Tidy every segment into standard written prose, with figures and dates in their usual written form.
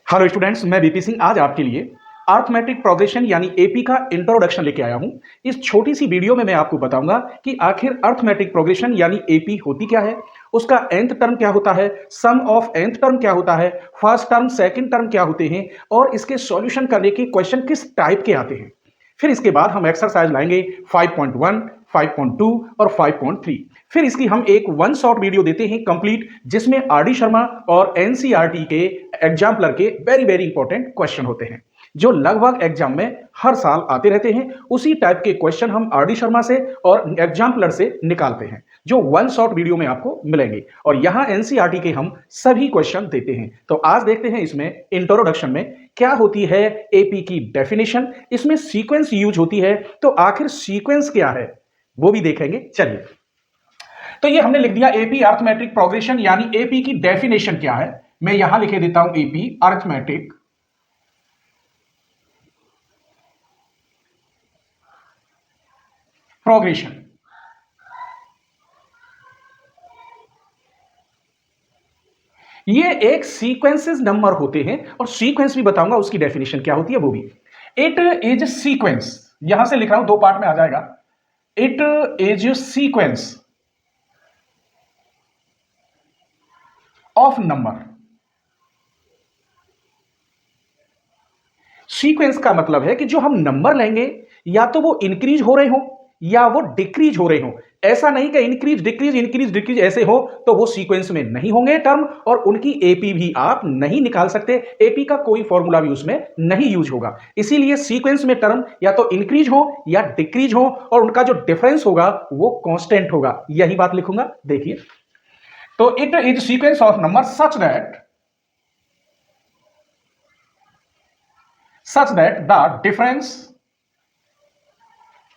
Hello students, मैं BP Singh आज आपके लिए अर्थमेटिक प्रोग्रेशन यानी एपी का इंट्रोडक्शन लेके आया हूं। इस छोटी सी वीडियो में मैं आपको बताऊंगा कि आखिर अर्थमेटिक प्रोग्रेशन यानी एपी होती क्या है, उसका nth टर्म क्या होता है, सम ऑफ nth टर्म क्या होता है, फर्स्ट टर्म सेकंड टर्म क्या होते हैं और इसके सॉल्यूशन करने के क्वेश्चन किस टाइप के आते हैं। फिर इसके बाद हम एक्सरसाइज लाएंगे 5.1, 5.2 और 5.3। फिर इसकी हम एक वन शॉट वीडियो देते हैं कंप्लीट, जिसमें आर डी शर्मा और एनसीईआरटी के एग्जाम्पलर के वेरी वेरी इंपॉर्टेंट क्वेश्चन होते हैं जो लगभग एग्जाम में हर साल आते रहते हैं। उसी टाइप के क्वेश्चन हम आर डी शर्मा से और एग्जाम्पलर से निकालते हैं जो वन शॉट वीडियो में आपको मिलेंगे, और यहां एनसीईआरटी के हम सभी क्वेश्चन देते हैं। तो आज देखते हैं इसमें इंट्रोडक्शन में क्या होती है एपी की डेफिनेशन, इसमें सीक्वेंस यूज होती है, तो आखिर सीक्वेंस क्या है वो भी देखेंगे। चलिए, तो ये हमने लिख दिया एपी अर्थमेटिक प्रोग्रेशन यानी एपी की डेफिनेशन क्या है। मैं यहां लिखे देता हूं एपी अर्थमेटिक प्रोग्रेशन। ये एक सीक्वेंसेस नंबर होते हैं और सीक्वेंस भी बताऊंगा उसकी डेफिनेशन क्या होती है वो भी। इट इज सीक्वेंस, यहां से लिख रहा हूं, दो पार्ट में आ जाएगा। It is sequence of number. Sequence का मतलब है कि जो हम नंबर लेंगे या तो वो इंक्रीज हो रहे हो या वो डिक्रीज हो रहे हो। ऐसा नहीं कि इंक्रीज डिक्रीज इंक्रीज डिक्रीज ऐसे हो तो वो सीक्वेंस में नहीं होंगे टर्म, और उनकी एपी भी आप नहीं निकाल सकते। एपी का कोई फॉर्मूला भी उसमें नहीं यूज होगा। इसीलिए सीक्वेंस में टर्म या तो इंक्रीज हो या डिक्रीज हो, और उनका जो डिफरेंस होगा वो कांस्टेंट होगा। यही बात लिखूंगा, देखिए। तो it is sequence of number such that the difference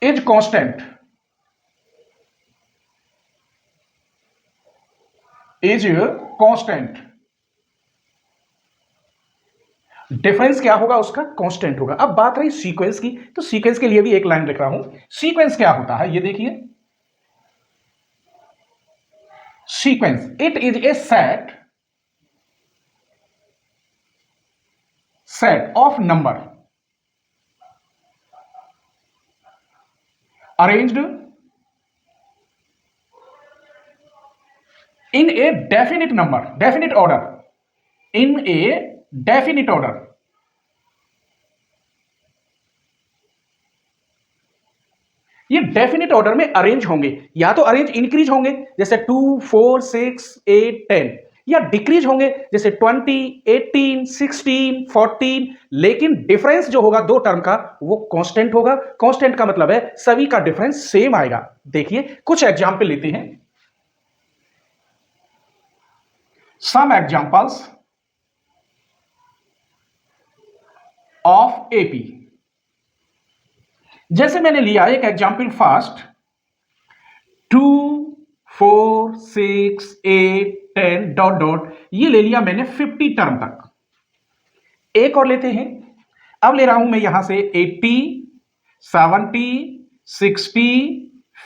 is constant, difference क्या होगा उसका, कांस्टेंट होगा। अब बात रही सीक्वेंस की, तो सीक्वेंस के लिए भी एक लाइन लिख रहा हूं। सीक्वेंस क्या होता है ये देखिए। Sequence, it is a set of number arranged in a definite order, in a definite order। ये डेफिनेट ऑर्डर में अरेंज होंगे, या तो अरेंज इंक्रीज होंगे जैसे 2, 4, 6, 8, 10, या डिक्रीज होंगे जैसे 20, 18, 16, 14। लेकिन डिफरेंस जो होगा दो टर्म का वो कांस्टेंट होगा। कांस्टेंट का मतलब है सभी का डिफरेंस सेम आएगा। देखिए कुछ एग्जांपल लेते हैं। सम एग्जांपल्स ऑफ एपी, जैसे मैंने लिया एक एग्जाम्पल फर्स्ट, 2, 4, 6, 8, 10 डॉट डॉट, ये ले लिया मैंने 50 टर्म तक। एक और लेते हैं, अब ले रहा हूं मैं यहां से 80, 70, 60,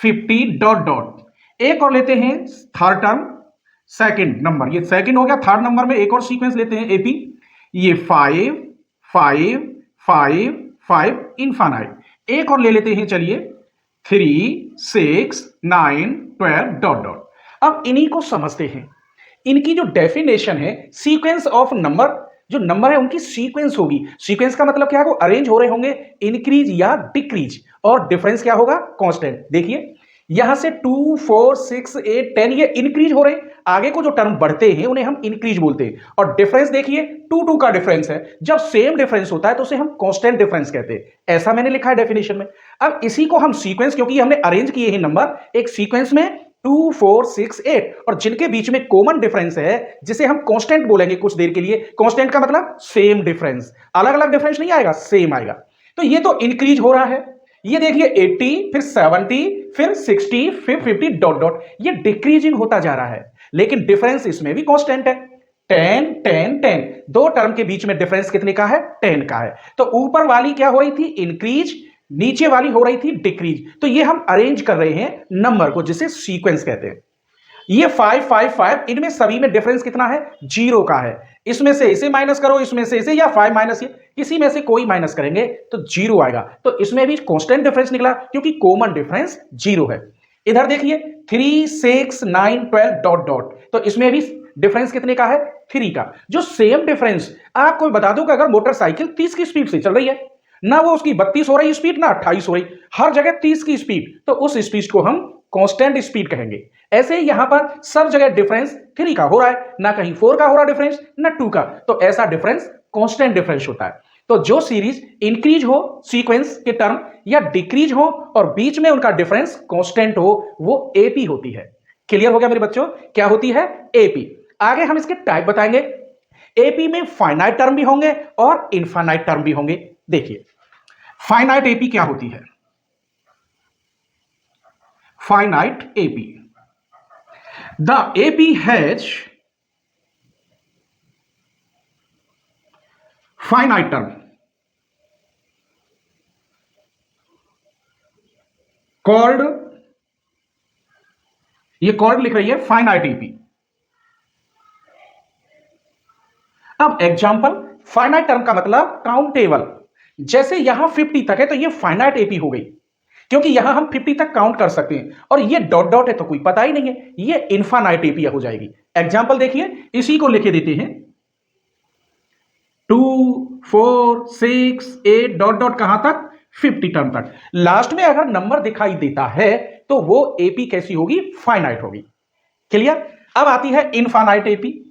50 डॉट डॉट। एक और लेते हैं थर्ड टर्म, सेकंड नंबर, ये सेकंड हो गया। थर्ड नंबर में एक और सीक्वेंस लेते हैं एपी, ये 5, 5, 5, 5 इनफाइनाइट। एक और ले लेते हैं, चलिए 3, 6, 9, 12 डॉट डॉट। अब इन्हीं को समझते हैं। इनकी जो डेफिनेशन है, सीक्वेंस ऑफ नंबर, जो नंबर है उनकी सीक्वेंस होगी। सीक्वेंस का मतलब क्या है, वो अरेंज हो रहे होंगे इंक्रीज या डिक्रीज, और डिफरेंस क्या होगा, कांस्टेंट। देखिए यहां से 2, 4, 6, 8, 10 ये इंक्रीज हो रहे, आगे को जो टर्म बढ़ते हैं उन्हें हम इंक्रीज बोलते हैं। और डिफरेंस देखिए 2, 2 का डिफरेंस है। जब सेम डिफरेंस होता है तो उसे हम कांस्टेंट डिफरेंस कहते हैं। ऐसा मैंने लिखा है डेफिनेशन में। अब इसी को हम सीक्वेंस, क्योंकि हमने अरेंज किए हैं नंबर एक सीक्वेंस में 2, 4, 6, 8, और जिनके बीच में कॉमन डिफरेंस है जिसे हम कांस्टेंट बोलेंगे कुछ देर के लिए। कांस्टेंट का मतलब सेम डिफरेंस, अलग अलग डिफरेंस नहीं आएगा, सेम आएगा। तो ये तो इंक्रीज हो रहा है। ये देखिए 80, फिर 70, फिर 60, फिर 50 डॉट डॉट, ये डिक्रीजिंग होता जा रहा है। लेकिन डिफरेंस इसमें भी कांस्टेंट है, 10, 10, 10। दो टर्म के बीच में डिफरेंस कितने का है, 10 का है। तो ऊपर वाली क्या हो रही थी, इंक्रीज, नीचे वाली हो रही थी डिक्रीज। तो ये हम अरेंज कर रहे हैं नंबर को, जिसे सीक्वेंस कहते हैं। ये 5, 5, 5, इनमें सभी में डिफरेंस कितना है, 0 का है। इसमें से इसे माइनस करो, इसमें से इसे, या 5 माइनस ये, किसी में से कोई माइनस करेंगे तो 0 आएगा। तो इसमें भी कांस्टेंट डिफरेंस निकला क्योंकि कॉमन डिफरेंस 0 है। इधर देखिए 3 6 9 12 डॉट डॉट, तो इसमें भी डिफरेंस कितने का है? 3 का। जो सेम डिफरेंस आपको बता दूं कि अगर मोटरसाइकिल 30 की स्पीड से चल रही है, ना वो उसकी 32 हो रही स्पीड, ना 28 हो रही, हर जगह 30 की स्पीड, तो उस स्पीड को हम कांस्टेंट स्पीड कहेंगे। ऐसे ही यहां पर सब जगह डिफरेंस 3 का हो रहा है, ना कहीं 4 का हो रहा डिफरेंस, ना 2 का, तो ऐसा डिफरेंस कांस्टेंट डिफरेंस होता है। तो जो सीरीज इंक्रीज हो सीक्वेंस के टर्म या डिक्रीज हो और बीच में उनका डिफरेंस कांस्टेंट हो, वो एपी होती है। क्लियर हो गया मेरे बच्चों? क्या होती है? एपी। आगे हम इसके टाइप बताएंगे। एपी में फाइनाइट टर्म भी होंगे और इनफाइनाइट टर्म भी होंगे। देखिए फाइनाइट एपी क्या होती है? Finite AP, the AP has finite term called, ये कॉल्ड लिख रही है फाइनाइट एपी। अब एग्जांपल, फाइनाइट टर्म का मतलब काउंटेबल। जैसे यहां 50 तक है तो ये फाइनाइट एपी हो गई, क्योंकि यहां हम 50 तक काउंट कर सकते हैं, और ये डॉट डॉट है तो कोई पता ही नहीं है, ये इनफाइनाइट एपी हो जाएगी। एग्जांपल देखिए, इसी को लिखे देते हैं 2 4 6 8 डॉट डॉट, कहां तक? 50 टर्म तक। लास्ट में अगर नंबर दिखाई देता है तो वो एपी कैसी होगी? फाइनाइट होगी। क्लियर? अब आती है इनफाइनाइट एपी।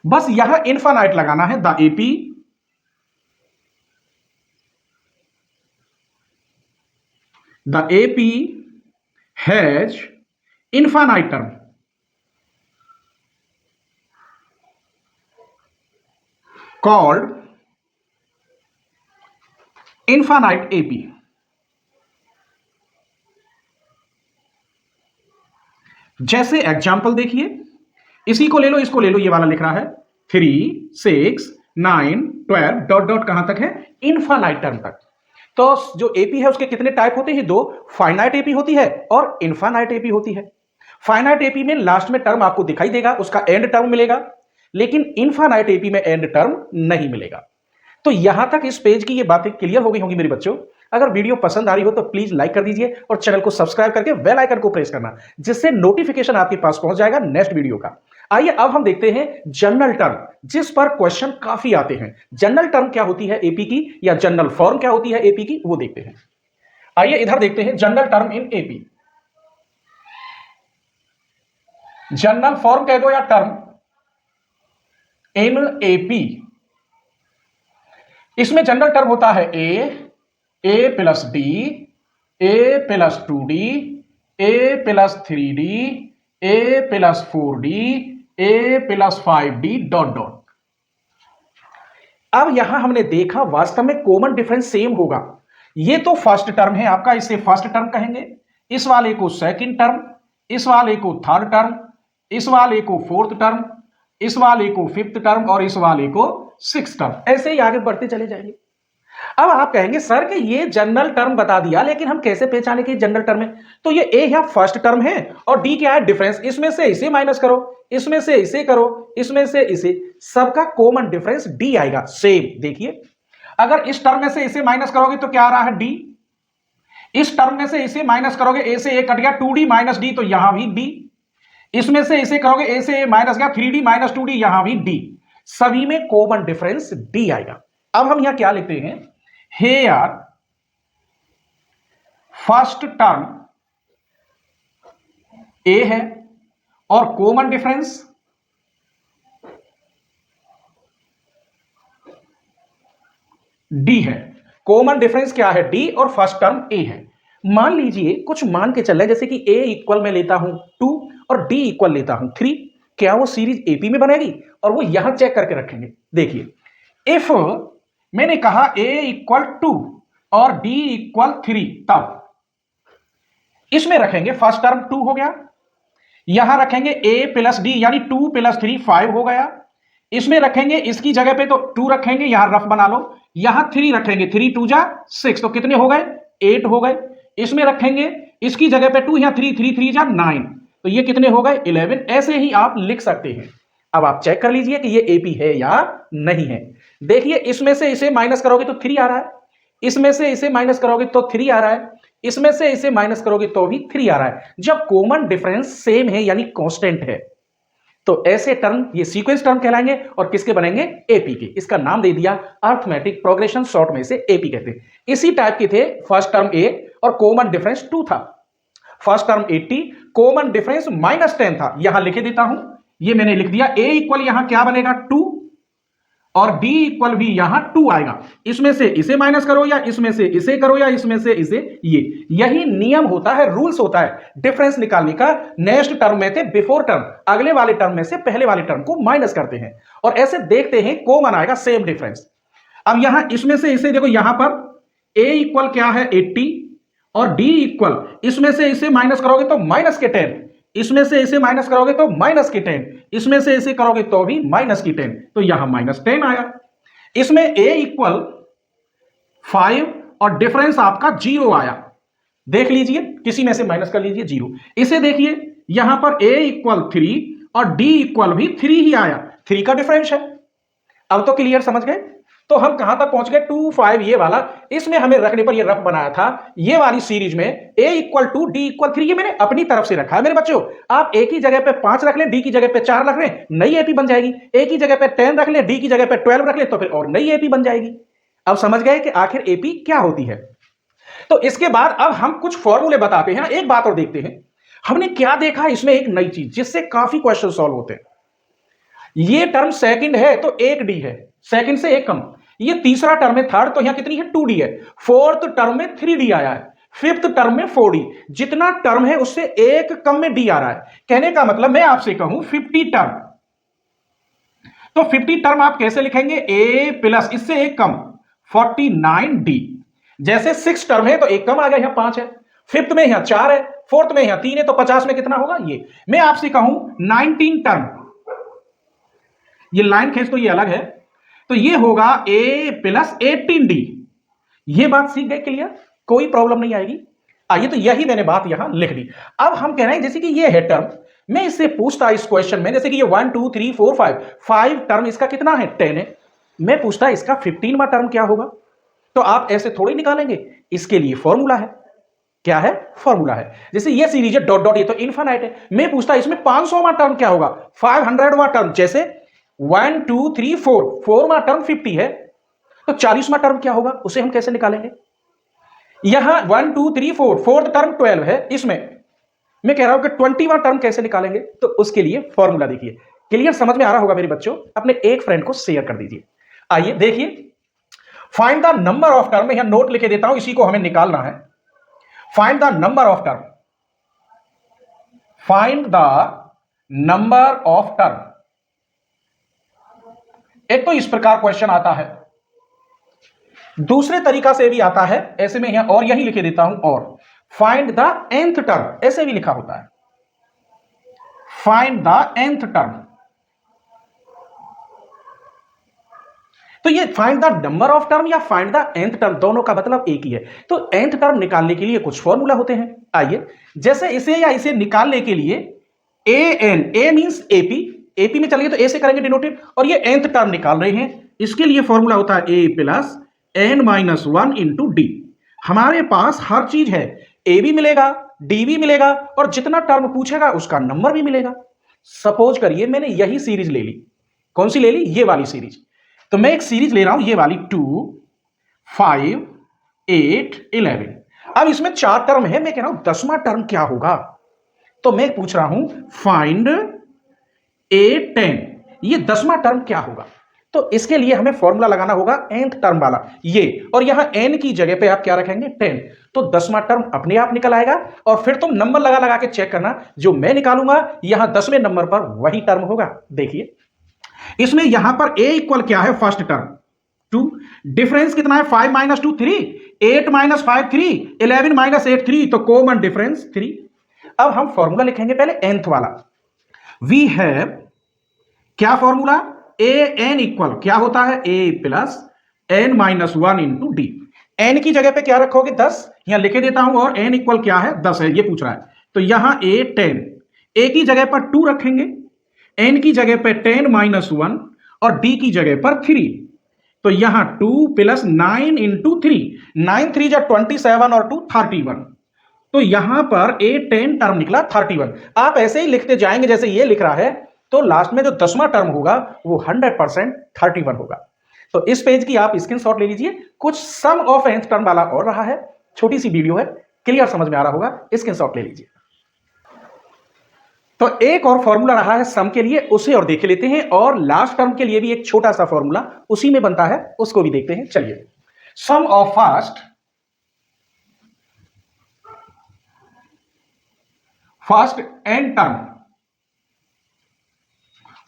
बस यहां इनफाइनाइट लगाना है, the AP has infinite term called infinite AP। जैसे एग्जाम्पल देखिए, इसी को ले लो, इसको ले लो, ये वाला लिख रहा है 3 6 9 12 डॉट डॉट, कहां तक है? इनफाइनाइट टर्म तक। तो जो एपी है उसके कितने टाइप होते हैं? 2, फाइनाइट एपी होती है और इनफाइनाइट एपी होती है। फाइनाइट एपी में लास्ट में टर्म आपको दिखाई देगा, उसका एंड टर्म मिलेगा, लेकिन इनफाइनाइट एपी में एंड टर्म नहीं मिलेगा। तो यहां तक इस पेज की ये बातें क्लियर हो गई होंगी मेरे बच्चों। अगर वीडियो पसंद आ रही हो तो प्लीज लाइक कर दीजिए और चैनल को सब्सक्राइब करके बेल आइकन को प्रेस करना, जिससे नोटिफिकेशन आपके पास पहुंच जाएगा नेक्स्ट वीडियो का। आइए अब हम देखते हैं जनरल टर्म, जिस पर क्वेश्चन काफी आते हैं। जनरल टर्म क्या होती है एपी की, या जनरल फॉर्म क्या होती है एपी की, वो देखते हैं। आइए इधर देखते हैं general term in AP. General form कह दो या टर्म इन एपी। इसमें जनरल टर्म होता है a plus D, A plus 2d, A plus 3d, A plus 4d, A plus 5d dot dot. अब यहां हमने देखा वास्तव में कॉमन डिफरेंस सेम होगा। ये तो फर्स्ट टर्म है आपका, इसे फर्स्ट टर्म कहेंगे, इस वाले को सेकंड टर्म, इस वाले को थर्ड टर्म, इस वाले को फोर्थ टर्म, इस वाले को फिफ्थ टर्म, और इस वाले को सिक्स्थ टर्म। ऐसे ही आगे बढ़ते चले जाएंगे। अब आप कहेंगे सर कि ये जनरल टर्म बता दिया, लेकिन हम कैसे पहचाने कि जनरल टर्म है? तो ये ए यहां फर्स्ट टर्म है और डी क्या है? डिफरेंस। इसमें से इसे माइनस करो, इसमें से इसे करो, इसमें से इसे, सबका कॉमन डिफरेंस डी आएगा। सेम देखिए, अगर इस टर्म में से इसे माइनस करोगे तो क्या आ रहा है? डी। इस टर्म में से इसे माइनस करोगे, ए से ए कट गया, 2d माइनस डी, तो यहां भी डी। इसमें से इसे करोगे, ए से ए माइनस गया, 3d माइनस 2d, यहां भी डी। सभी में कॉमन डिफरेंस डी आएगा। अब हम यहां क्या लिखते हैं? हेयर फर्स्ट टर्म ए है और कॉमन डिफरेंस डी है। कॉमन डिफरेंस क्या है? डी, और फर्स्ट टर्म ए है। मान लीजिए कुछ मान के चल रहे हैं, जैसे कि ए इक्वल में लेता हूं 2 और डी इक्वल लेता हूं 3, क्या वो सीरीज एपी में बनेगी? और वो यहां चेक करके रखेंगे। देखिए, इफ मैंने कहा a इक्वल 2 और d इक्वल 3, तब इसमें रखेंगे फर्स्ट टर्म 2 हो गया, यहां रखेंगे a प्लस डी यानी 2 प्लस 3 5 हो गया, इसमें रखेंगे इसकी जगह पे तो 2 रखेंगे, यहां रफ बना लो, यहां 3 रखेंगे, 3 2 जा 6, तो कितने हो गए? 8 हो गए। इसमें रखेंगे इसकी जगह पे 2, यहां 3 3 3 जा 9, तो ये कितने हो गए 11। ऐसे ही आप लिख सकते हैं। अब आप चेक कर लीजिए कि ये एपी है या नहीं है। देखिए इसमें से इसे माइनस करोगे तो 3 आ रहा है, इसमें से इसे माइनस करोगे तो 3 आ रहा है, इसमें से इसे माइनस करोगे तो भी 3 आ रहा है। जब कॉमन डिफरेंस सेम है यानी कांस्टेंट है तो ऐसे टर्म ये सीक्वेंस टर्म कहलाएंगे और किसके बनेंगे एपी के। इसका नाम दे दिया अर्थमेटिक प्रोग्रेशन, शॉर्ट में से एपी कहते हैं। इसी टाइप के थे फर्स्ट टर्म ए और कॉमन डिफरेंस 2 था। फर्स्ट टर्म 80, कॉमन डिफरेंस -10 था। यहां लिख देता हूं, ये मैंने लिख दिया। ए इक्वल यहां क्या बनेगा 2 और डी इक्वल भी यहां 2 आएगा। इसमें से इसे माइनस करो या इसमें से इसे करो या इसमें से इसे, ये यही नियम होता है, रूल्स होता है डिफरेंस निकालने का। नेक्स्ट टर्म में थे बिफोर टर्म, अगले वाले टर्म में से पहले वाले टर्म को माइनस करते हैं और ऐसे देखते हैं कॉमन आएगा सेम डिफरेंस। अब यहां इसमें से इसे देखो, यहां पर ए इक्वल क्या है 80 और डी इक्वल इसमें से इसे माइनस करोगे तो माइनस के 10, इसमें से इसे माइनस करोगे तो माइनस की 10, इसमें से इसे करोगे तो भी माइनस की 10, तो यहां -10 आया। इसमें a इक्वल 5 और डिफरेंस आपका 0 आया। देख लीजिए, किसी में से माइनस कर लीजिए 0। इसे देखिए, यहां पर a इक्वल 3 और d इक्वल भी 3 ही आया, 3 का डिफरेंस है। अब तो क्लियर समझ गए। तो हम कहां तक पहुंच गए 2 5, ये वाला इसमें हमें रखने पर ये रफ बनाया था। ये वाली सीरीज में a इक्वल 2 d इक्वल 3 ये मैंने अपनी तरफ से रखा है मेरे बच्चों। आप a की जगह पे 5 रख लें, d की जगह पे 4 रख लें, नई एपी बन जाएगी। a की जगह पे 10 रख लें, d की जगह पे 12 रख लें, तो फिर और नई एपी बन जाएगी। अब समझ गए कि आखिर एपी क्या होती है। तो इसके बाद अब हम कुछ फॉर्मूले बताते हैं। एक बात और देखते हैं, हमने क्या देखा इसमें एक नई चीज जिससे काफी क्वेश्चन सॉल्व होते हैं। ये टर्म सेकंड है तो 1d है, सेकंड से एक कम। ये तीसरा टर्म है थर्ड, तो यहां कितनी है 2d है। फोर्थ टर्म में 3d आया है, फिफ्थ टर्म में 4d। जितना टर्म है उससे एक कम में d आ रहा है। कहने का मतलब मैं आपसे कहूं 50 टर्म, तो 50 टर्म आप कैसे लिखेंगे a प्लस इससे एक कम 49d। जैसे 6 टर्म है तो एक कम आ गया, यहां 5 है, फिफ्थ में यहां 4 है, फोर्थ में यहां 3 है, तो 50 में कितना होगा ये। मैं आपसे कहूं 19 टर्म, ये लाइन खींच तो ये अलग है, तो ये होगा a प्लस 18d। ये बात सीख गए क्लियर, कोई प्रॉब्लम नहीं आएगी। आइए, तो यही मैंने बात यहां लिख दी। अब हम कह रहे हैं जैसे कि ये है टर्म, मैं इससे पूछता इस क्वेश्चन में, जैसे कि ये 1 2 3 4 5 टर्म, इसका कितना है 10 है। मैं पूछता इसका 15वां टर्म क्या होगा, तो आप ऐसे थोड़ी निकालेंगे, इसके लिए फॉर्मूला है। क्या है, फॉर्मूला है। जैसे ये सीरीज है डॉट डॉट, ये तो इनफाइनाइट है। मैं पूछता इसमें 500वां टर्म क्या होगा, 500वां टर्म। जैसे 1 2 3 4, 4वां टर्म 50 है, तो 40वां टर्म क्या होगा, उसे हम कैसे निकालेंगे। यहां 1 2 3 4, फोर्थ टर्म 12 है, इसमें मैं कह रहा हूं कि 20वां टर्म कैसे निकालेंगे, तो उसके लिए फॉर्मूला देखिए। क्लियर समझ में आ रहा होगा मेरे बच्चों, अपने एक फ्रेंड को शेयर कर दीजिए। आइए देखिए, find the number of term, यहां नोट लिखे देता हूं, इसी को हमें निकालना है। Find the number of term, find the number of term. एक तो इस प्रकार क्वेश्चन आता है, दूसरे तरीका से भी आता है, ऐसे में यहां और यही लिखे देता हूं, और फाइंड द nth टर्म, ऐसे भी लिखा होता है, फाइंड द nth टर्म। तो ये find the number of term या फाइंड द nth टर्म, दोनों का मतलब एक ही है। तो nth टर्म निकालने के लिए कुछ फॉर्मूला होते हैं। आइए, जैसे इसे या इसे निकालने के लिए a मींस एपी में चलिए तो ए से करेंगे डिनोटेड, और ये nth टर्म निकाल रहे हैं, इसके लिए फॉर्मूला होता है a plus n-1 into D. हमारे पास हर चीज है, ए भी मिलेगा, डी भी मिलेगा, और जितना टर्म पूछेगा उसका नंबर भी मिलेगा। सपोज करिए मैंने यही सीरीज ले ली, कौन सी ले ली, ये वाली सीरीज। तो मैं एक सीरीज ले रहा हूं, ये वाली 2 5 8 11। अब इसमें 4 टर्म है, मैं कह रहा हूं 10वां टर्म क्या होगा, तो मैं पूछ रहा हूं फाइंड a10, ये 10वां टर्म क्या होगा। तो इसके लिए हमें फॉर्मूला लगाना होगा nth टर्म वाला, ये, और यहां n की जगह पे आप क्या रखेंगे 10, तो 10वां टर्म अपने आप निकल आएगा। और फिर तुम नंबर लगा लगा के चेक करना, जो मैं निकालूंगा यहां 10वें नंबर पर वही टर्म होगा। देखिए इसमें यहां पर a इक्वल क्या है, फर्स्ट टर्म 2, डिफरेंस कितना है 5 माइनस 2 3, 8 माइनस 5 3, 11 माइनस 8 3, तो कॉमन डिफरेंस 3। अब हम फॉर्मूला लिखेंगे पहले nth वाला। वी हैव क्या फॉर्मूला, ए एन इक्वल क्या होता है, a plus n-1 into d. N की जगह पे क्या रखोगे 10, यहां लिखे देता हूं, और n इक्वल क्या है 10 है, ये पूछ रहा है। तो यहां a 10, ए की जगह पर 2 रखेंगे, एन की जगह पर 10 - 1 और डी की जगह पर 3। तो यहां 2 + 9 × 3, 9 3 जा 27 और 2 31। तो यहां पर ए 10 टर्म निकला 31। आप ऐसे ही लिखते जाएंगे जैसे ये लिख रहा है, तो लास्ट में जो 10वां टर्म होगा वो 100% 31 होगा। तो इस पेज की आप स्क्रीनशॉट ले लीजिए। कुछ सम ऑफ nth टर्म वाला और रहा है, छोटी सी वीडियो है, क्लियर समझ में आ रहा होगा, स्क्रीनशॉट ले लीजिए। तो एक और फॉर्मूला रहा है सम के लिए, उसे और देख लेते हैं, और लास्ट टर्म के लिए भी एक छोटा सा फॉर्मूला उसी में बनता है, उसको भी देखते हैं। चलिए, sum of first n term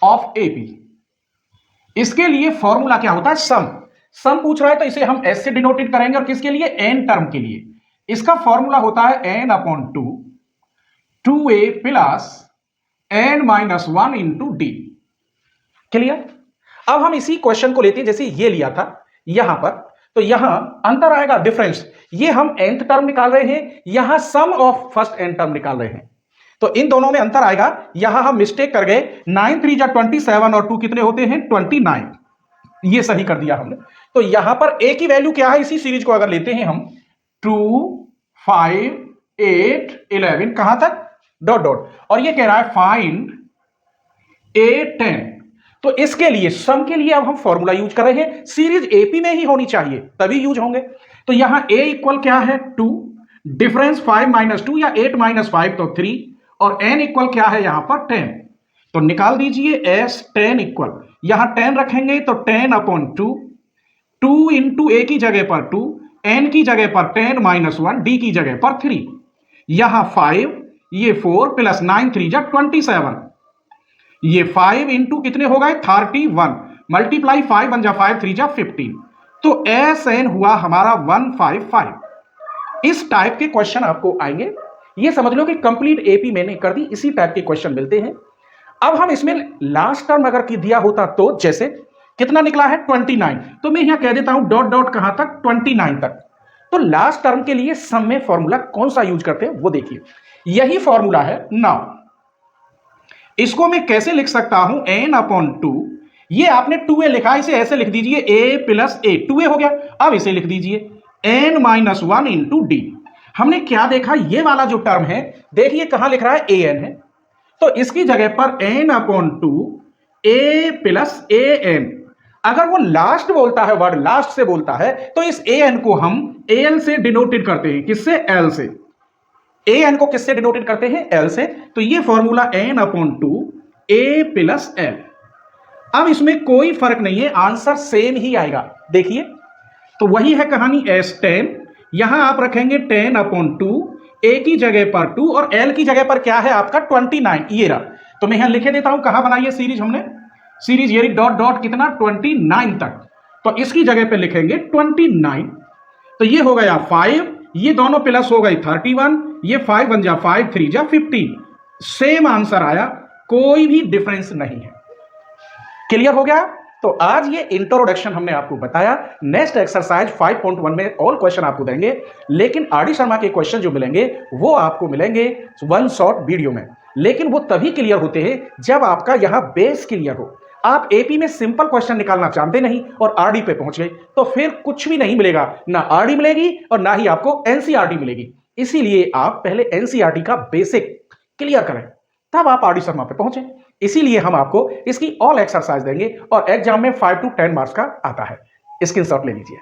of AP, इसके लिए फॉर्मूला क्या होता है? सम पूछ रहा है तो इसे हम एस से डिनोटेड करेंगे, और किसके लिए? एन टर्म के लिए। इसका फॉर्मूला होता है n/2 2a + n - 1 × d। Clear? अब हम इसी क्वेश्चन को लेते हैं जैसे ये लिया था यहां पर, तो यहां अंतर आएगा, डिफरेंस। ये हम nth टर्म निकाल रहे हैं, यहां सम ऑफ फर्स्ट n टर्म निकाल रहे हैं, तो इन दोनों में अंतर आएगा। यहां हम मिस्टेक कर गए, 9 3 जा 27 और 2 कितने होते हैं? 29। ये सही कर दिया हमने। तो यहां पर a की वैल्यू क्या है? इसी सीरीज को अगर लेते हैं हम, 2 5 8 11, कहां तक? डॉट डॉट, और ये कह रहा है फाइंड a 10। तो इसके लिए सम के लिए अब हम फॉर्मूला यूज कर रहे हैं, सीरीज एपी में ही होनी चाहिए तभी यूज होंगे। तो यहां a इक्वल क्या है? 2, डिफरेंस 5 - 2 या 8 - 5 तो 3, और n इक्वल क्या है यहां पर? 10। तो निकाल दीजिए s 10 इक्वल, यहां 10 रखेंगे तो 10/2, 2 इंटू a की जगह पर 2, n की जगह पर 10 - 1, d की जगह पर 3, यहां 5, ये 4 + 9 3 जा 27, ये 5 इंटू कितने हो गए? 31, मल्टीप्लाई 5 1 जा 5 3 जा 15। तो SN हुआ हमारा 155। इस टाइप के क्वेश्चन आपको आएंगे, ये समझ लो कि कंप्लीट एपी मैंने कर दी, इसी टाइप के क्वेश्चन मिलते हैं। अब हम इसमें लास्ट टर्म अगर दिया होता तो, जैसे कितना निकला है? 29, तो मैं यहां कह देता हूं डॉट डॉट कहां तक? 29 तक। तो लास्ट टर्म के लिए सम में फॉर्मूला कौन सा यूज करते हैं वो देखिए, यही फॉर्मूला है। नाउ इसको मैं कैसे लिख सकता हूं? n/2, ये आपने 2a लिखा, इसे ऐसे लिख दीजिए a + a, 2a हो गया। अब इसे लिख दीजिए n - 1 × d। हमने क्या देखा? ये वाला जो टर्म है, देखिए कहां लिख रहा है? an है, तो इसकी जगह पर n/2 a + an। अगर वो लास्ट बोलता है, वर्ड लास्ट से बोलता है, तो इस an को हम al से डिनोटेड करते हैं। किससे? l से। an को किससे डिनोटेड करते हैं? l से। तो ये फॉर्मूला n/2 a + l। अब इसमें कोई फर्क नहीं है, आंसर सेम ही आएगा। देखिए, तो वही है कहानी S10, यहां आप रखेंगे 10/2, a की जगह पर 2 और l की जगह पर क्या है आपका? 29, ये रहा। तो मैं यहां लिखे देता हूं, कहां बनाई है सीरीज हमने? सीरीज ये डॉट डॉट कितना? 29 तक। तो इसकी जगह पे लिखेंगे 29। तो ये हो गया 5, ये दोनों प्लस हो गई 31, ये 5 1 जा 5 3 जा 15। सेम आंसर आया, कोई भी डिफरेंस नहीं है। क्लियर हो गया? तो आज ये इंट्रोडक्शन हमने आपको बताया। नेक्स्ट एक्सरसाइज 5.1 में ऑल क्वेश्चन आपको देंगे, लेकिन आर.डी. शर्मा के क्वेश्चन जो मिलेंगे वो आपको मिलेंगे वन शॉट वीडियो में। लेकिन वो तभी क्लियर होते हैं जब आपका यहां बेस क्लियर हो। आप एपी में सिंपल क्वेश्चन निकालना जानते नहीं और आरडी पे पहुंच गए तो फिर कुछ भी नहीं मिलेगा, ना आरडी मिलेगी और ना ही आपको एनसीईआरटी मिलेगी। इसीलिए आप पहले एनसीईआरटी का बेसिक क्लियर करें, तब आप आरडी शर्मा पे पहुंचे। इसीलिए हम आपको इसकी ऑल एक्सरसाइज देंगे और एग्जाम में 5 to 10 मार्क्स का आता है। स्क्रीनशॉट ले लीजिए।